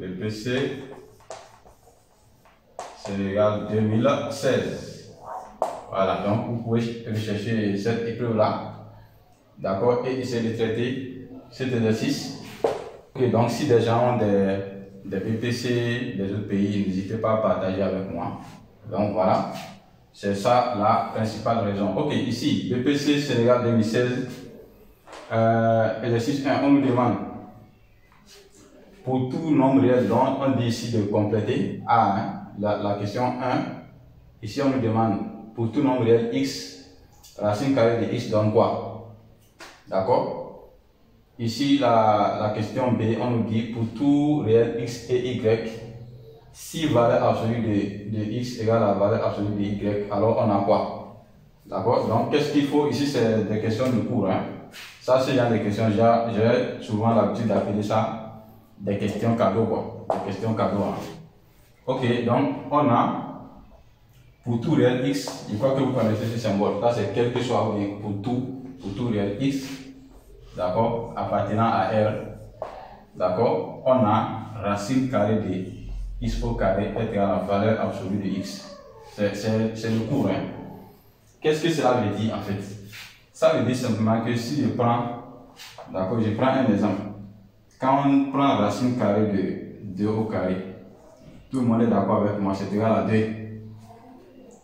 BPC Sénégal 2016. Voilà, donc vous pouvez rechercher cette épreuve-là. D'accord, et essayer de traiter cet exercice. Ok, donc si des gens ont des BPC des autres pays, n'hésitez pas à partager avec moi. Donc voilà, c'est ça la principale raison. Ok, ici, BPC Sénégal 2016, exercice 1, on nous demande pour tout nombre réel, donc on dit ici de compléter A1, la question 1. Ici, on nous demande pour tout nombre réel x, racine carrée de x donne quoi? D'accord? Ici, la question B, on nous dit pour tout réel x et y, si valeur absolue de x égale la valeur absolue de y, alors on a quoi? D'accord? Donc, qu'est-ce qu'il faut? Ici, c'est des questions de cours. Hein? Ça, c'est genre des questions, j'ai souvent l'habitude d'appeler ça des questions cadeaux, quoi. Des questions cadeaux. Hein? Ok, donc, on a pour tout réel x, je crois que vous connaissez ce symbole. Là, c'est quel que soit pour tout réel x, d'accord, appartenant à R, d'accord, on a racine carrée de x au carré est égal à la valeur absolue de x. C'est le cours. Hein. Qu'est-ce que cela veut dire en fait? Ça veut dire simplement que si je prends, d'accord, je prends un exemple. Quand on prend racine carrée de 2 au carré, tout le monde est d'accord avec moi, c'est égal à 2.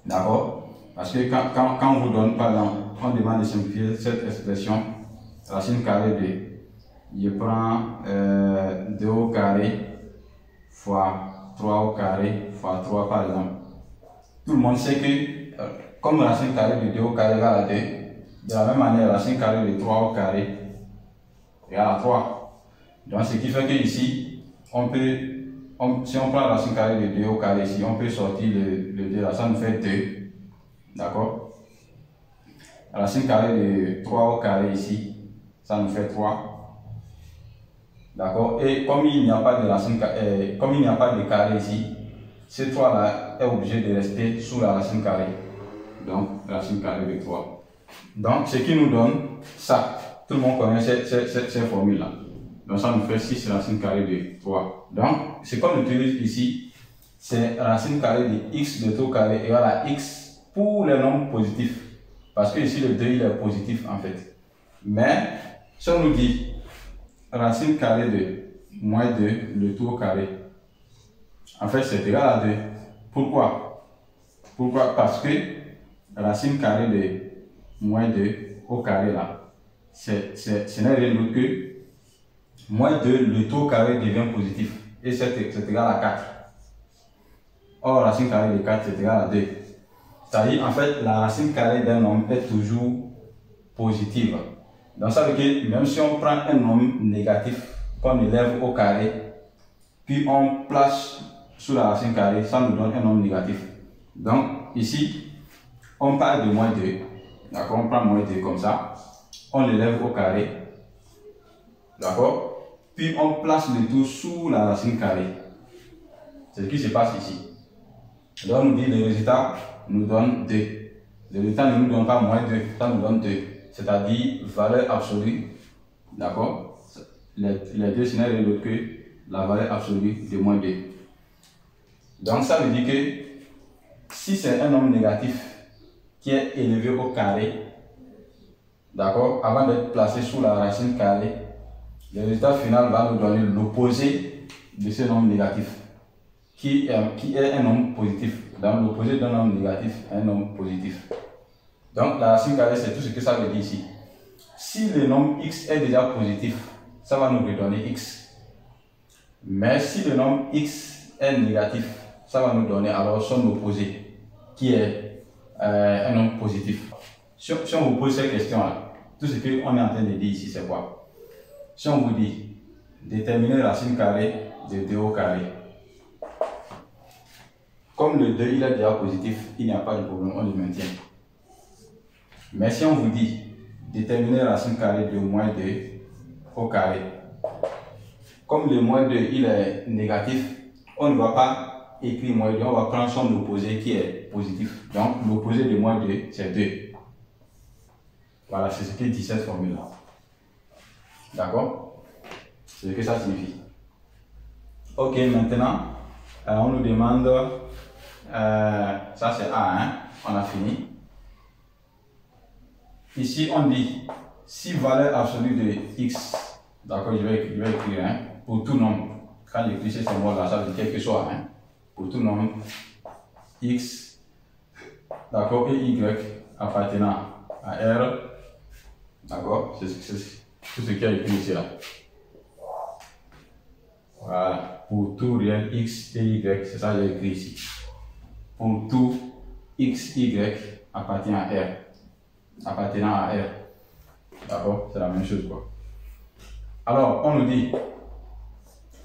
D'accord? Parce que quand on vous donne, par exemple, on demande de simplifier cette expression, racine carrée de, je prends 2 au carré fois 3 au carré fois 3 par exemple. Tout le monde sait que, comme racine carrée de 2 au carré égale à 2, de la même manière, racine carrée de 3 au carré égale à 3. Donc, ce qui fait que ici, on peut, si on prend racine carrée de 2 au carré ici, on peut sortir le 2 là, ça nous fait 2. D'accord? Racine carrée de 3 au carré ici, ça nous fait 3. D'accord? Et comme il n'y a pas de racine, comme il n'y a pas de carré ici, ce 3 là est obligé de rester sous la racine carrée. Donc, racine carrée de 3. Donc, ce qui nous donne ça. Tout le monde connaît ces formules là. Donc, ça nous fait 6 racine carrée de 3. Donc, ce qu'on utilise ici, c'est racine carrée de x de tout carré égale à x pour les nombres positifs. Parce que ici, le 2 il est positif en fait. Mais, si on nous dit racine carrée de moins 2, le tout au carré, en fait, c'est égal à 2. Pourquoi? Pourquoi? Parce que racine carrée de moins 2 au carré là, ce n'est rien d'autre que moins 2, le tout au carré devient positif. Et c'est égal à 4. Or, racine carrée de 4, c'est égal à 2. C'est-à-dire, en fait, la racine carrée d'un nombre est toujours positive. Donc, ça veut dire que même si on prend un nombre négatif qu'on élève au carré, puis on place sous la racine carrée, ça nous donne un nombre négatif. Donc, ici, on part de moins 2. D'accord? On prend moins 2 comme ça. On l'élève au carré. D'accord? Puis on place le tout sous la racine carrée. C'est ce qui se passe ici. Donc, on nous dit le résultat nous donne 2. Le résultat ne nous donne pas moins 2, ça nous donne 2. C'est-à-dire valeur absolue. D'accord? Les deux, ce n'est rien d'autre que la valeur absolue de moins 2. Donc, ça veut dire que si c'est un nombre négatif qui est élevé au carré, d'accord, avant d'être placé sous la racine carrée, le résultat final va nous donner l'opposé de ce nombre négatif, qui est un nombre positif. Donc, l'opposé d'un nombre négatif est un nombre positif. Donc, la racine carrée, c'est tout ce que ça veut dire ici. Si le nombre x est déjà positif, ça va nous redonner x. Mais si le nombre x est négatif, ça va nous donner alors son opposé, qui est un nombre positif. Si on vous pose cette question-là, tout ce qu'on est en train de dire ici, c'est quoi? Si on vous dit déterminer racine carrée de 2 au carré, comme le 2 il est déjà positif, il n'y a pas de problème, on le maintient. Mais si on vous dit déterminer racine carrée de moins 2 au carré, comme le moins 2 il est négatif, on ne va pas écrire moins 2, on va prendre son opposé qui est positif. Donc l'opposé de moins 2 c'est 2. Voilà, c'est ce que dit cette formule-là. D'accord? C'est ce que ça signifie. Ok, maintenant, on nous demande, ça c'est A, hein? On a fini. Ici, on dit, si valeur absolue de x, d'accord, je vais écrire, hein, pour tout nombre. Quand j'écris ce symbole-là, ça veut dire quel que soit, hein, pour tout nombre, x, d'accord, et y appartenant à R, d'accord, c'est tout ce qui est écrit ici, là. Voilà, pour tout réel x et y, c'est ça que j'ai écrit ici. Pour tout x, y appartient à R, appartenant à R. D'accord, c'est la même chose, quoi. Alors, on nous dit,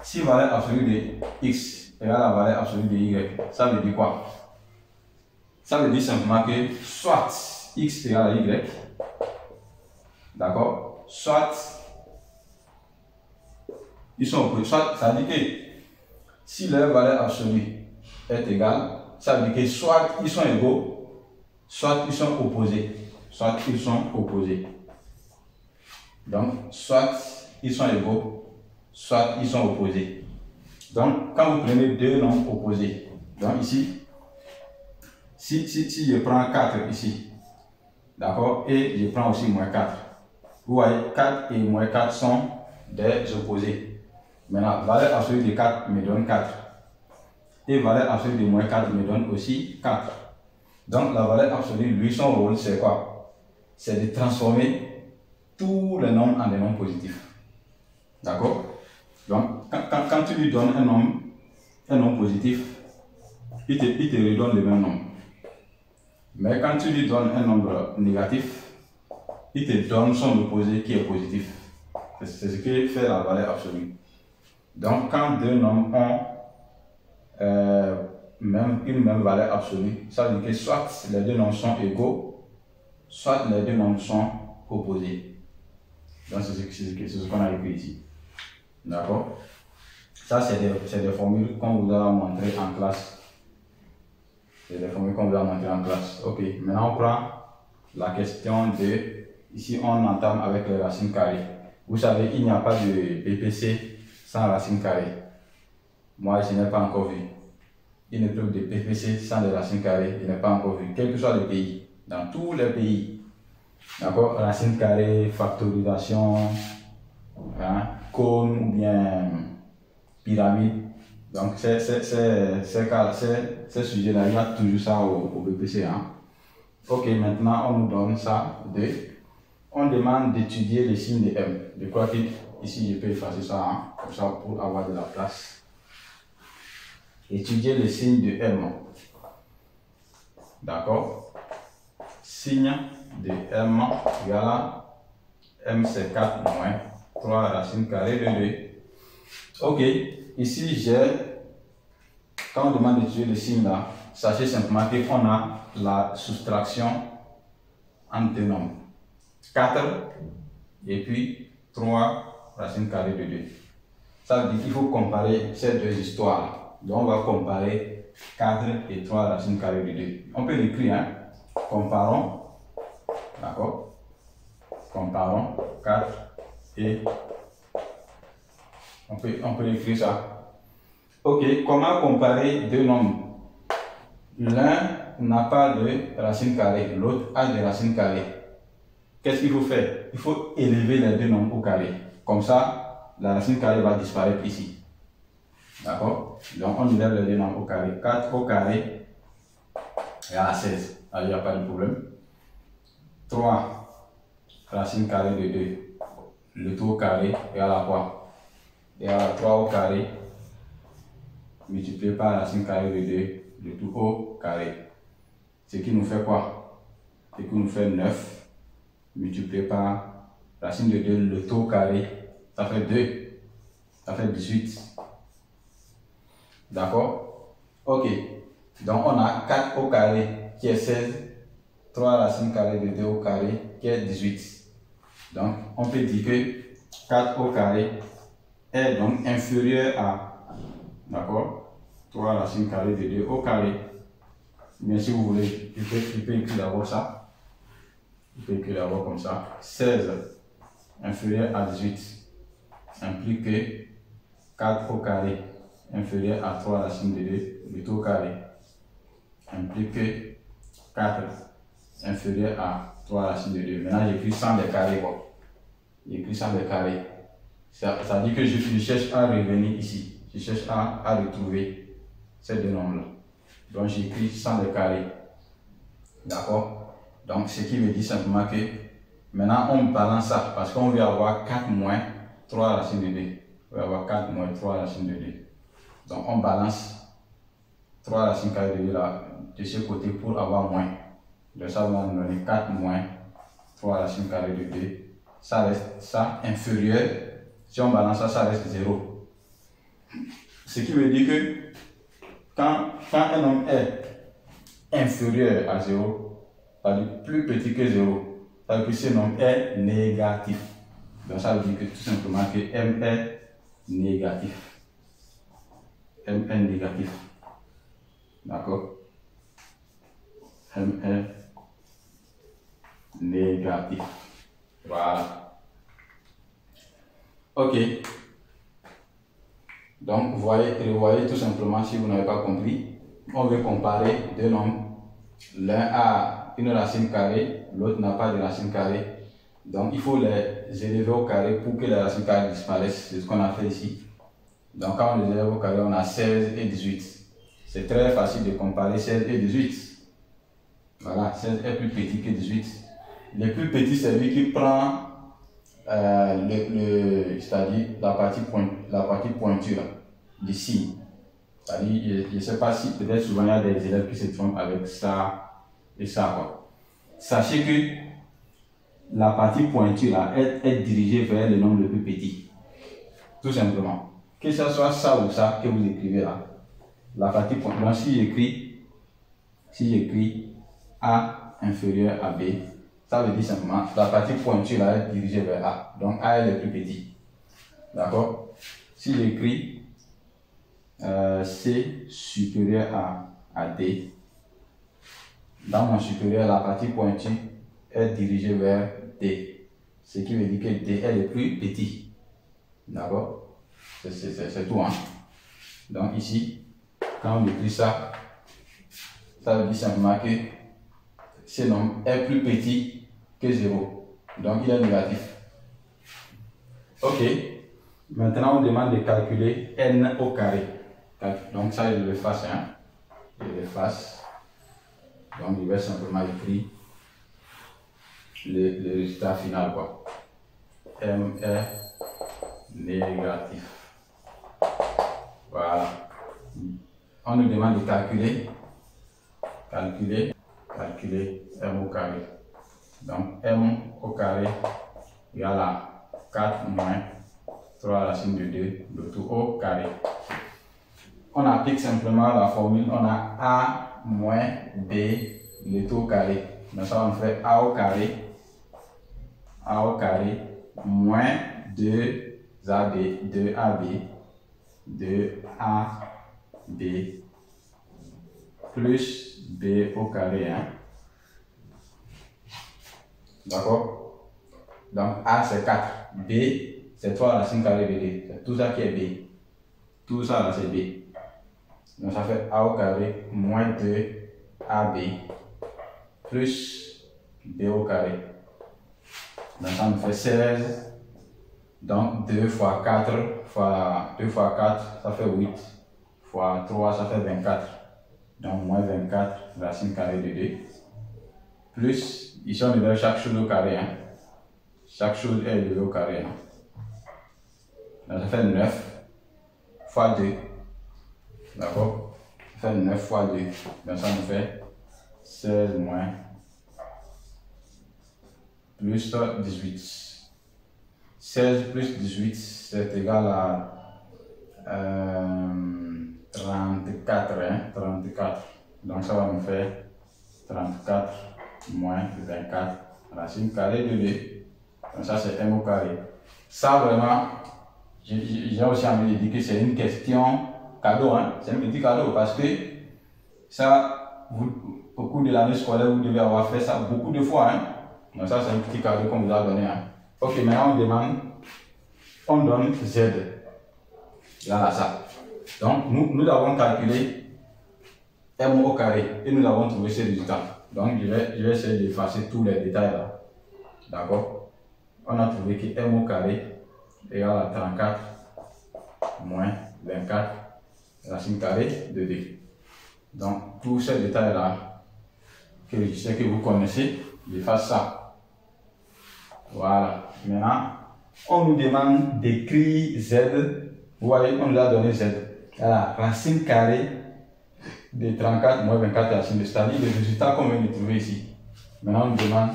si valeur absolue de x égale la valeur absolue de y, ça veut dire quoi? Ça veut dire simplement que soit x égale à y, d'accord, soit ils sont opposés. Soit, ça veut dire que si leur valeur absolue est égale, ça veut dire que soit ils sont égaux, soit ils sont opposés. Soit ils sont opposés. Donc, soit ils sont égaux, soit ils sont opposés. Donc, quand vous prenez deux nombres opposés, donc ici, si je prends 4 ici, d'accord, et je prends aussi moins 4, vous voyez, 4 et moins 4 sont des opposés. Maintenant, valeur absolue de 4 me donne 4. Et valeur absolue de moins 4 me donne aussi 4. Donc, la valeur absolue, lui, son rôle, c'est quoi? C'est de transformer tous les nombres en des nombres positifs. D'accord? Donc, quand tu lui donnes un nombre positif, il te redonne le même nombre. Mais quand tu lui donnes un nombre négatif, il te donne son opposé qui est positif. C'est ce qui fait la valeur absolue. Donc, quand deux nombres ont une même valeur absolue, ça veut dire que soit les deux nombres sont égaux, soit les deux nombres sont opposés. Donc, c'est ce qu'on a écrit ici. D'accord? Ça, c'est des formules qu'on vous a montrées en classe. C'est des formules qu'on vous a montrées en classe. Ok, maintenant on prend la question de... Ici, on entame avec les racines carrées. Vous savez, il n'y a pas de PPC sans racines carrées. Moi, je n'ai pas encore vu. Une épreuve de PPC sans des racines carrées, je n'ai pas encore vu. Quel que soit le pays, dans tous les pays. D'accord? Racines carrées, factorisation, hein, cône ou bien pyramide. Donc, ces sujets-là, il y a toujours ça au BPC. Hein. Ok, maintenant, on nous donne ça on demande d'étudier les signes de M. Je crois que ici, je peux effacer ça, hein, comme ça, pour avoir de la place. Étudier les signes de M. D'accord? Signe de M égale à M, c'est 4 moins 3 racine carrée de 2. Ok, ici, quand on demande d'étudier les signes là, sachez simplement qu'on a la soustraction entre deux nombres. 4 et puis 3 racine carrée de 2. Ça veut dire qu'il faut comparer ces deux histoires. Donc on va comparer 4 et 3 racines carrées de 2. On peut l'écrire, hein? Comparons, d'accord? Comparons 4 et... On peut écrire ça. Ok, comment comparer deux nombres? L'un n'a pas de racine carrée, l'autre a des racines carrées. Qu'est-ce qu'il faut faire? Il faut élever les deux nombres au carré. Comme ça, la racine carrée va disparaître ici. D'accord? Donc, on élève les deux nombres au carré. 4 au carré égale à 16. Là, il n'y a pas de problème. 3 racine carrée de 2. Le tout au carré égale à quoi? Égale à 3 au carré multiplié par racine carrée de 2. Le tout au carré. Ce qui nous fait quoi? Ce qui nous fait 9. Multiplié par racine de 2, le tout au carré, ça fait 2, ça fait 18. D'accord? Ok. Donc on a 4 au carré qui est 16, 3 racines carrées de 2 au carré qui est 18. Donc on peut dire que 4 au carré est donc inférieur à, d'accord, 3 racines carrées de 2 au carré. Mais si vous voulez, je peux écrire d'abord ça. Je peux écrire d'abord comme ça. 16 inférieur à 18 implique que 4 au carré inférieur à 3 racines de 2, le tout au carré, implique que 4 inférieur à 3 racines de 2. Maintenant, j'écris sans les carrés. J'écris sans les carrés. Ça dit que je cherche à revenir ici. Je cherche à retrouver ces deux nombres-là. Donc, j'écris sans les carrés. D'accord? Donc, ce qui me dit simplement que maintenant, on balance ça parce qu'on veut avoir 4 moins 3 racines de 2. On veut avoir 4 moins 3 racines de 2. Donc, on balance 3 racines carrées de 2 là, de ce côté pour avoir moins. Donc, ça va nous donner 4 moins 3 racines carrées de 2. Ça reste ça inférieur. Si on balance ça, ça reste 0. Ce qui veut dire que quand un nombre est inférieur à 0, c'est-à-dire plus petit que 0, ça veut dire que ce nombre est négatif. Donc ça veut dire que tout simplement que M est négatif. M est négatif. D'accord? M est négatif. Voilà. Ok. Donc, revoyez tout simplement si vous n'avez pas compris. On veut comparer deux nombres. L'un a une racine carrée, l'autre n'a pas de racine carrée. Donc, il faut les élever au carré pour que les racines carrées disparaissent. C'est ce qu'on a fait ici. Donc, quand on les élève au carré, on a 16 et 18. C'est très facile de comparer 16 et 18. Voilà, 16 est plus petit que 18. Le plus petit, c'est lui qui prend c'est-à-dire la partie pointue d'ici. C'est-à-dire, je ne sais pas si peut-être souvent il y a des élèves qui se trompent avec ça et ça. Quoi. Sachez que la partie pointue là est dirigée vers le nombre le plus petit. Tout simplement. Que ce soit ça ou ça que vous écrivez là. La partie pointue. Donc si j'écris A inférieur à B, ça veut dire simplement la partie pointue là est dirigée vers A. Donc A est le plus petit. D'accord? Si j'écris C supérieur à D, dans mon supérieur, la partie pointue est dirigée vers D. Ce qui veut dire que D est le plus petit. D'accord? C'est tout. Hein? Donc ici, quand on écrit ça, ça veut dire simplement que ce nombre est plus petit que 0. Donc il est négatif. Ok. Maintenant on demande de calculer n au carré. Donc ça je le fasse. Hein. Je le fasse. Donc je vais simplement écrire le résultat final. Quoi. M est négatif. Voilà. On nous demande de calculer m au carré. Donc m au carré égale à 4 moins 3 racines de 2, le tout au carré. On applique simplement la formule, on a a moins b, le tout au carré. Donc ça on fait a au carré moins 2ab, 2ab plus b au carré. Hein. D'accord? Donc a c'est 4, b c'est 3 racines carrées de 2. C'est tout ça qui est b. Tout ça là c'est b. Donc ça fait a au carré moins 2ab plus b au carré. Donc ça nous fait 16. Donc 2 fois 4 fois 2 fois 4 ça fait 8. Fois 3 ça fait 24. Donc moins 24 racine carrée de 2. Plus, ici on élève chaque chose au carré. Hein. Chaque chose est élevée au carré. Hein. Donc ça fait 9 fois 2. D'accord? Ça fait 9 fois 2. Donc ça nous fait 16 moins plus 18. 16 plus 18 c'est égal à 34. Hein? 34. Donc ça va nous faire 34 moins 24 racine carrée de 2. Donc ça c'est m au carré. Ça vraiment, j'ai aussi envie de dire que c'est une question cadeau. Hein? C'est un petit cadeau parce que ça, au cours de l'année scolaire, vous devez avoir fait ça beaucoup de fois. Hein? Donc ça c'est un petit cadeau qu'on vous a donné. Hein? Ok, maintenant on donne Z. Là, ça. Donc, nous avons calculé m au carré et nous avons trouvé ce résultat. Donc, je vais essayer d'effacer tous les détails là. D'accord? On a trouvé que m au carré égale à 34 moins 24 racine carrée de d. Donc, tous ces détails là, que je sais que vous connaissez, j'efface ça. Voilà. Maintenant, on nous demande d'écrire z. Vous voyez, on nous a donné z. Voilà, racine carrée de 34 moins 24 racine de, c'est-à-dire le résultat qu'on vient de trouver ici. Maintenant, on nous demande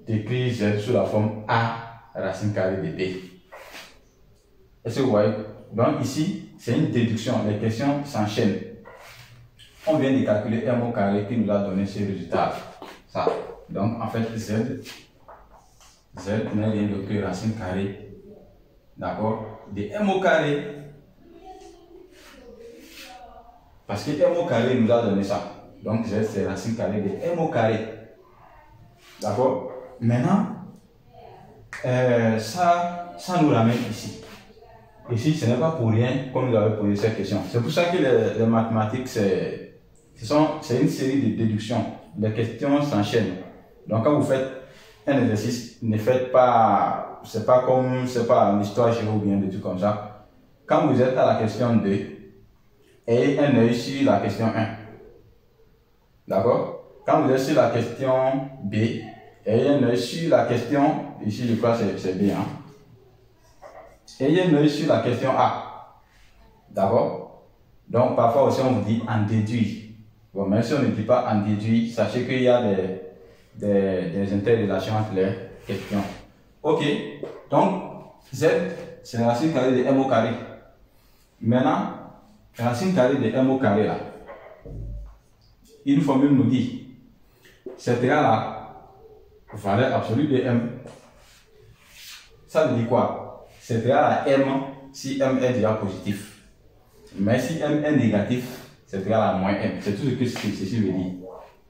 d'écrire z sous la forme a racine carrée de d. Est-ce que vous voyez? Donc ici, c'est une déduction. Les questions s'enchaînent. On vient de calculer m au carré qui nous a donné ce résultat. Ça. Donc en fait, z n'est rien d'autre que racine carrée, d'accord, de m au carré. Parce que m au carré nous a donné ça. Donc z c'est racine carrée de m au carré. D'accord. Maintenant, ça nous ramène ici. Ici, ce n'est pas pour rien qu'on nous avait posé cette question. C'est pour ça que les mathématiques, c'est une série de déductions. Les questions s'enchaînent. Donc, quand vous faites un exercice, ne faites pas, c'est pas en histoire géo ou bien des trucs comme ça. Quand vous êtes à la question 2, ayez un œil sur la question 1. D'accord? Quand vous êtes sur la question B, ayez un œil sur la question, ici je crois que c'est B, hein? Ayez un œil sur la question A. D'accord? Donc, parfois aussi, on vous dit en déduit. Bon, même si on ne dit pas en déduit, sachez qu'il y a des interrelations entre les questions. Ok. Donc, Z, c'est la racine carrée de m au carré. Maintenant, la racine carrée de m au carré, là, une formule nous dit, c'est égal à valeur absolue de m. Ça veut dire quoi? C'est égal à m si m est déjà positif. Mais si m est négatif, c'est égal à moins m. C'est tout ce que ceci veut dire.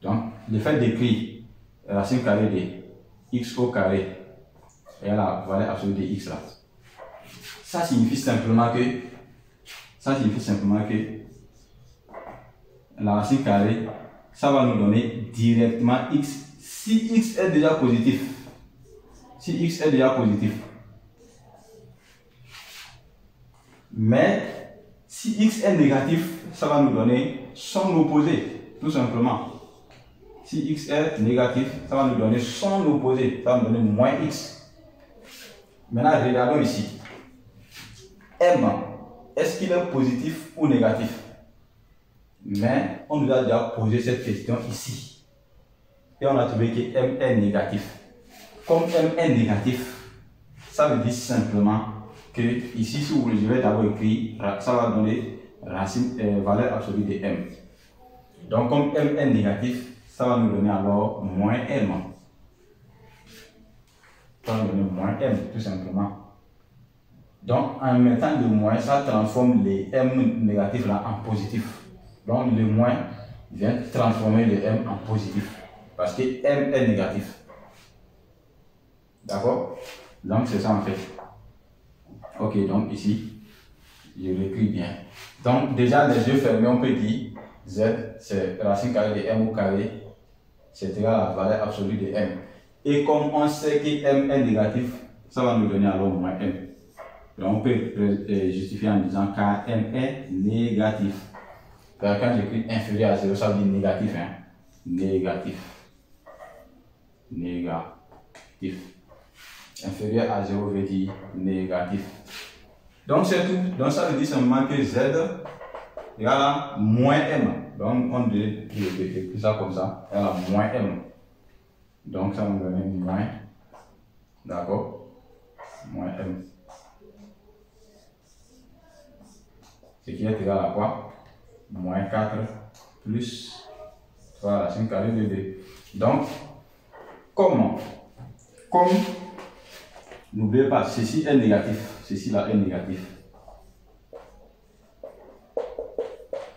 Donc, le fait d'écrire racine carrée de x au carré et la valeur absolue de x là, ça signifie simplement que la racine carrée, ça va nous donner directement x si x est déjà positif. Si x est déjà positif. Mais si x est négatif, ça va nous donner son opposé, tout simplement. Si x est négatif, ça va nous donner son opposé, ça va nous donner moins x. Maintenant, regardons ici. M, est-ce qu'il est positif ou négatif? Mais on nous a déjà posé cette question ici. Et on a trouvé que M est négatif. Comme M est négatif, ça veut dire simplement que ici, si vous voulez, je vais d'abord écrire, ça va donner racine, valeur absolue de m. Donc, comme m est négatif, ça va nous donner alors moins m. Ça va nous donner moins m, tout simplement. Donc, en mettant le moins, ça transforme les m négatifs là en positif. Donc, le moins vient transformer le m en positif. Parce que m est négatif. D'accord? Donc, c'est ça en fait. Ok, donc ici, je l'écris bien. Donc, déjà, les yeux fermés, on peut dire z, c'est racine carrée de m au carré, c'est égal à la valeur absolue de m. Et comme on sait que m est négatif, ça va nous donner alors moins m. Donc, on peut justifier en disant car m est négatif. Car quand j'écris inférieur à 0, ça veut dire négatif. Hein? Négatif. Négatif. Inférieur à 0 veut dire négatif. Donc c'est tout. Donc ça veut dire simplement que z égale à moins m. Donc on dit ça comme ça, égale à moins m. Donc ça va nous donner moins, d'accord, moins m. Ce qui est égal à quoi? Moins 4 plus 3 racine carrée de 2. Donc, comme n'oubliez pas, ceci est négatif, ceci là est négatif.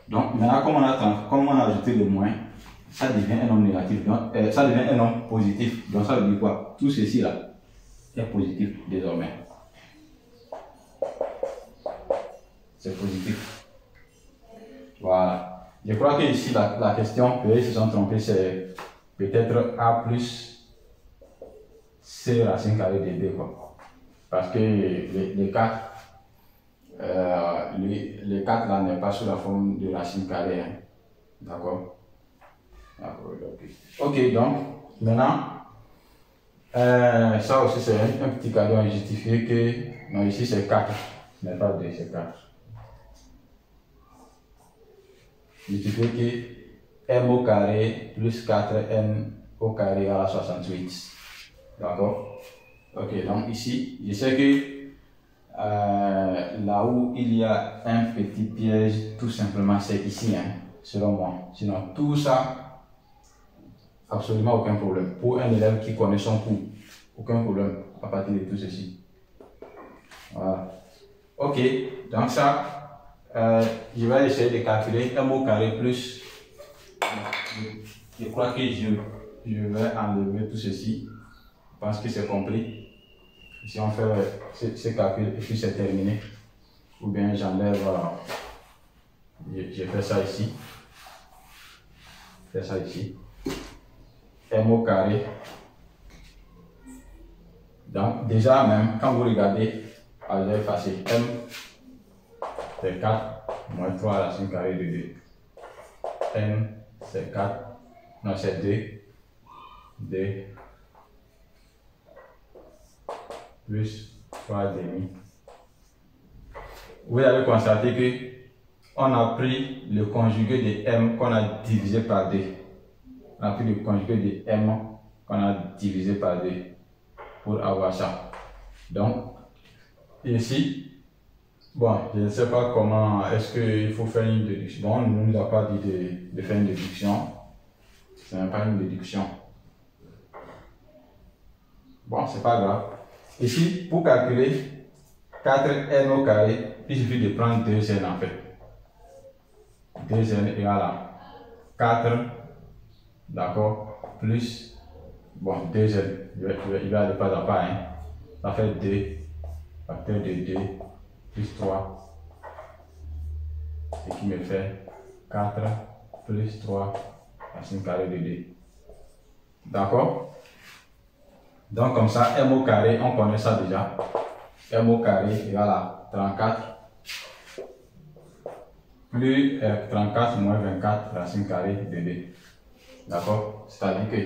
Donc maintenant, comme on a ajouté le moins, ça devient un nombre négatif, donc, ça devient un nombre positif. Donc ça veut dire quoi? Tout ceci là est positif désormais. C'est positif. Voilà. Je crois que ici, la question, peut-être ils se sont trompés, c'est peut-être A plus C racine carrée de B, quoi. Parce que les 4, les 4 là n'est pas sous la forme de racine carrée. Hein. D'accord? Ok, donc, maintenant, ça aussi c'est un petit cadeau à justifier que, non, ici c'est 4, ce n'est pas 2, c'est 4. Justifier que m au carré plus 4n au carré égale à 68. D'accord? Ok, donc ici, je sais que là où il y a un petit piège, tout simplement, c'est ici, hein, selon moi. Sinon, tout ça, absolument aucun problème. Pour un élève qui connaît son cours, aucun problème à partir de tout ceci. Voilà. Ok, donc ça, je vais essayer de calculer m au carré plus. Je crois que je vais enlever tout ceci. Je pense que c'est compris. Si on fait ce calcul et puis c'est terminé, ou bien j'enlève, je fais ça ici, m au carré. Donc déjà même, quand vous regardez, je vais effacer m, c'est 4 moins 3 racine carrée de 2. n, c'est 4, non c'est 2 plus 3 demi. Vous allez constater que on a pris le conjugué de m qu'on a divisé par 2. On a pris le conjugué de m qu'on a divisé par 2 pour avoir ça. Donc, ici, bon, je ne sais pas comment, est-ce qu'il faut faire une déduction. Bon, on ne nous a pas dit de faire une déduction. Ce n'est pas une déduction. Bon, c'est pas grave. Ici, pour calculer 4n au carré, il suffit de prendre 2n en fait. 2n égale à 4, d'accord, plus, bon, 2n, il va aller pas à pas, hein. Ça fait 2, facteur de 2, plus 3, ce qui me fait 4 plus 3, racine carrée de 2. D'accord? Donc comme ça, m au carré, on connaît ça déjà. M au carré égale à 34 plus 34 moins 24 racine carrée de 2. D'accord? C'est-à-dire que,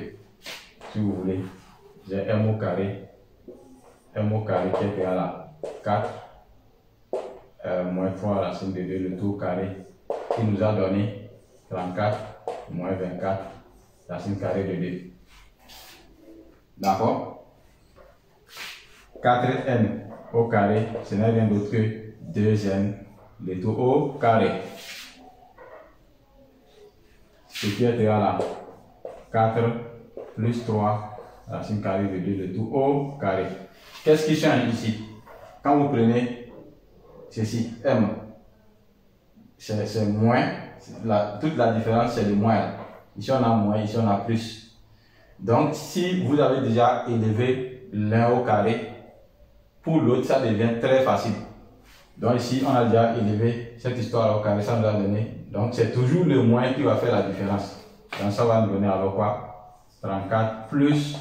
si vous voulez, j'ai m au carré qui est égal à 4 moins 3 racine de 2, le tout carré, qui nous a donné 34 moins 24 racine carrée de 2. D'accord? 4n au carré, ce n'est rien d'autre que 2n, le tout au carré. Ce qui est égal à 4 plus 3 racine carrée de 2, le tout au carré. Qu'est-ce qui change ici? Quand vous prenez ceci, m, c'est moins, toute la différence c'est le moins. Ici on a moins, ici on a plus. Donc si vous avez déjà élevé l'un au carré, pour l'autre ça devient très facile. Donc ici on a déjà élevé cette histoire au carré, ça nous a donné. Donc c'est toujours le moins qui va faire la différence. Donc ça va nous donner alors quoi? 34 plus,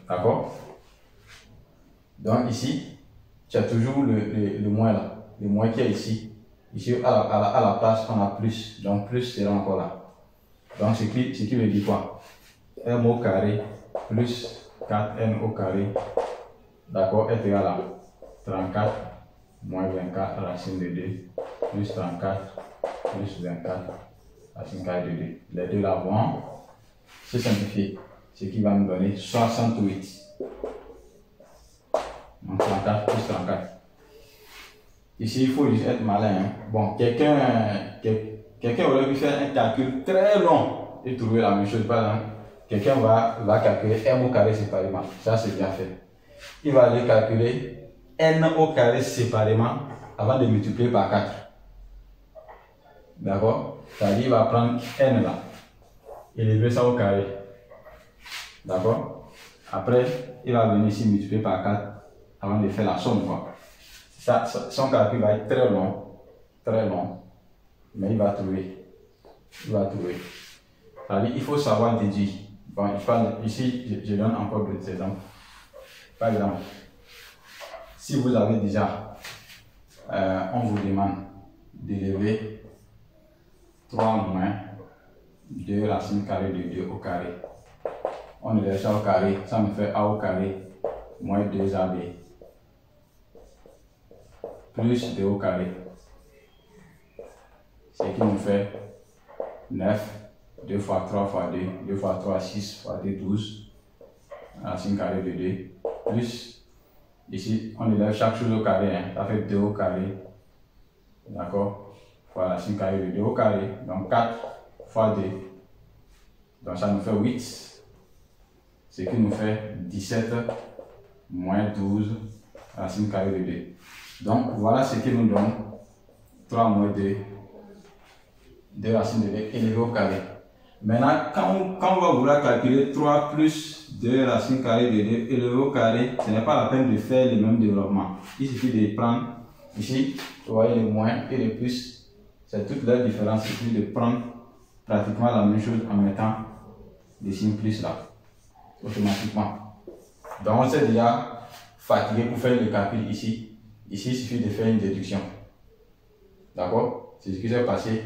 d'accord? Donc ici, tu as toujours le moins là, le moins qui est ici. Ici à la place on a plus, donc plus sera encore là. Donc ce qui veut dire quoi? M au carré plus 4n au carré, d'accord, est égal à 34 moins 24 racine de 2 plus 34 plus 24 racine carrée de 2. Les deux là vont se simplifier, ce qui va nous donner 68. Donc 34 plus 34. Ici, il faut juste être malin. Hein. Bon, quelqu'un aurait pu faire un calcul très long et trouver la même chose. Par exemple, quelqu'un va calculer m au carré séparément. Ça, c'est bien fait. Il va aller calculer n au carré séparément avant de multiplier par 4. D'accord? C'est-à-dire, il va prendre n là, élever ça au carré. D'accord? Après, il va venir ici multiplier par 4 avant de faire la somme. Quoi. Ça, son calcul va être très long. très long, mais il va trouver. Il va trouver. C'est-à-dire, il faut savoir déduire. Bon, je parle, ici, je donne encore d'autres exemples. Par exemple, si vous avez déjà, on vous demande d'élever 3 moins 2 racines carrées de 2 au carré. On élève ça au carré, ça me fait A au carré moins 2AB plus 2 au carré. Ce qui nous fait 9, 2 fois 3 fois 2, 2 fois 3, 6 fois 2, 12, racine carrée de 2, plus, ici, on élève chaque chose au carré, hein, ça fait 2 au carré, d'accord, fois racine carrée de 2 au carré, donc 4 fois 2, donc ça nous fait 8, ce qui nous fait 17 moins 12, racine carrée de 2. Donc voilà ce qui nous donne 3 moins 2, 2 racines de 2 élevées au carré. Maintenant, quand on va vouloir calculer 3 plus 2 racines carrées de 2 élevées au carré, ce n'est pas la peine de faire le même développement. Il suffit de prendre ici, vous voyez le moins et le plus, c'est toute leur différence. Il suffit de prendre pratiquement la même chose en mettant des signes plus là, automatiquement. Donc on s'est déjà fatigué pour faire le calcul ici. Ici, il suffit de faire une déduction. D'accord? C'est ce qui s'est passé.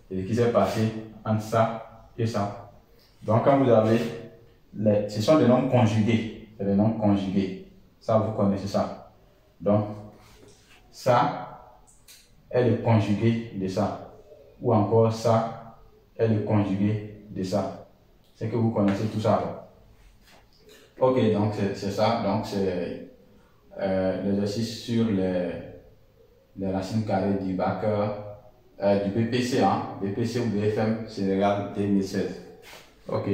C'est ce qui s'est passé entre ça et ça. Donc, quand vous avez ce sont des nombres conjugués. C'est des nombres conjugués. Ça, vous connaissez ça. Donc, ça est le conjugué de ça. Ou encore, ça est le conjugué de ça. C'est que vous connaissez tout ça. Ok, donc c'est ça. Donc, c'est l'exercice sur les racines carrées du bac, du BPC, hein, BPC ou BFM, c'est légal 2016. Ok.